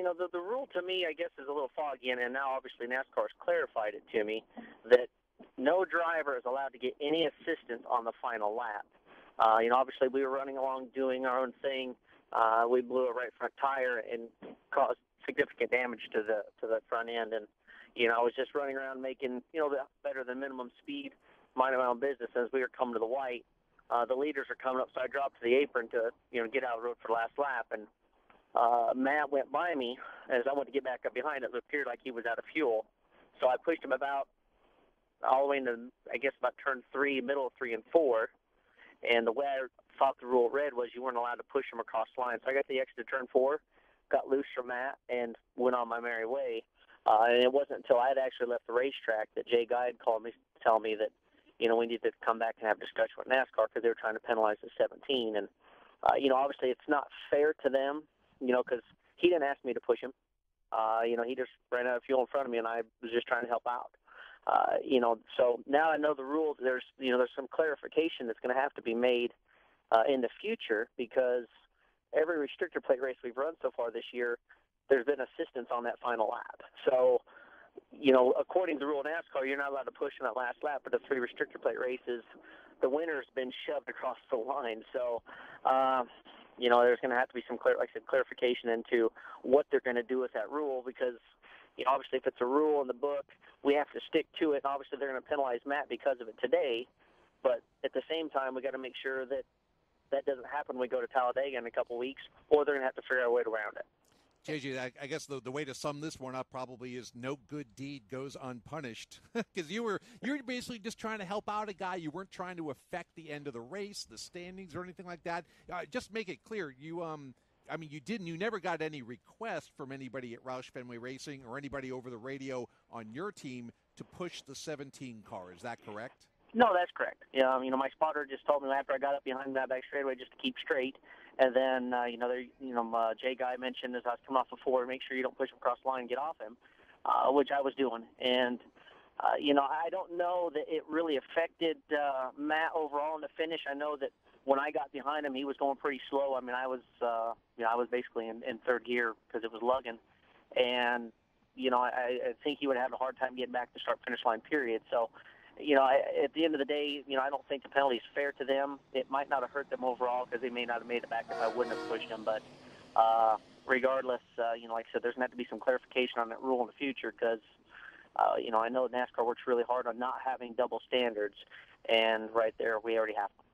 the rule to me, I guess, is a little foggy, and now obviously NASCAR has clarified it to me that no driver is allowed to get any assistance on the final lap. Obviously we were running along doing our own thing. We blew a right front tire and caused significant damage to the front end, and I was just running around making the better than minimum speed, minding my own business. As we were coming to the white, the leaders are coming up, so I dropped to the apron to get out of the road for the last lap, and Matt went by me. As I went to get back up behind it, it appeared like he was out of fuel, so I pushed him about all the way into, I guess, about turn 3, middle of 3 and 4. And the way I thought the rule read was you weren't allowed to push him across the line. So I got the exit to turn 4, got loose from that, and went on my merry way. And it wasn't until I had actually left the racetrack that Jay Guide called me to tell me that, we needed to come back and have a discussion with NASCAR because they were trying to penalize the 17. And, obviously it's not fair to them, because he didn't ask me to push him. He just ran out of fuel in front of me, and I was just trying to help out. So now I know the rules. There's some clarification that's going to have to be made in the future, because every restrictor plate race we've run so far this year, there's been assistance on that final lap. So, according to the rule of NASCAR, you're not allowed to push in that last lap, but the 3 restrictor plate races, the winner's been shoved across the line. So, there's going to have to be some clarification into what they're going to do with that rule, because obviously if it's a rule in the book, we have to stick to it, and obviously they're going to penalize Matt because of it today. But at the same time, we got to make sure that that doesn't happen when we go to Talladega in a couple weeks, or they're going to have to figure out a way around it. JJ, I guess the way to sum this one up probably is no good deed goes unpunished, because you were basically just trying to help out a guy. You weren't trying to affect the end of the race, the standings, or anything like that. Just make it clear, you never got any request from anybody at Roush Fenway Racing or anybody over the radio on your team to push the 17 car. Is that correct? No, that's correct. My spotter just told me after I got up behind that back straightaway just to keep straight. And then, Jay Guy mentioned as I was coming off the 4, make sure you don't push him across the line and get off him, which I was doing. And, I don't know that it really affected Matt overall in the finish. I know that when I got behind him, he was going pretty slow. I was basically in third gear because it was lugging. And, I think he would have a hard time getting back to start-finish line, period. So, at the end of the day, I don't think the penalty is fair to them. It might not have hurt them overall because they may not have made it back if I wouldn't have pushed them. But regardless, like I said, there's going to have to be some clarification on that rule in the future because, I know NASCAR works really hard on not having double standards, and right there we already have them.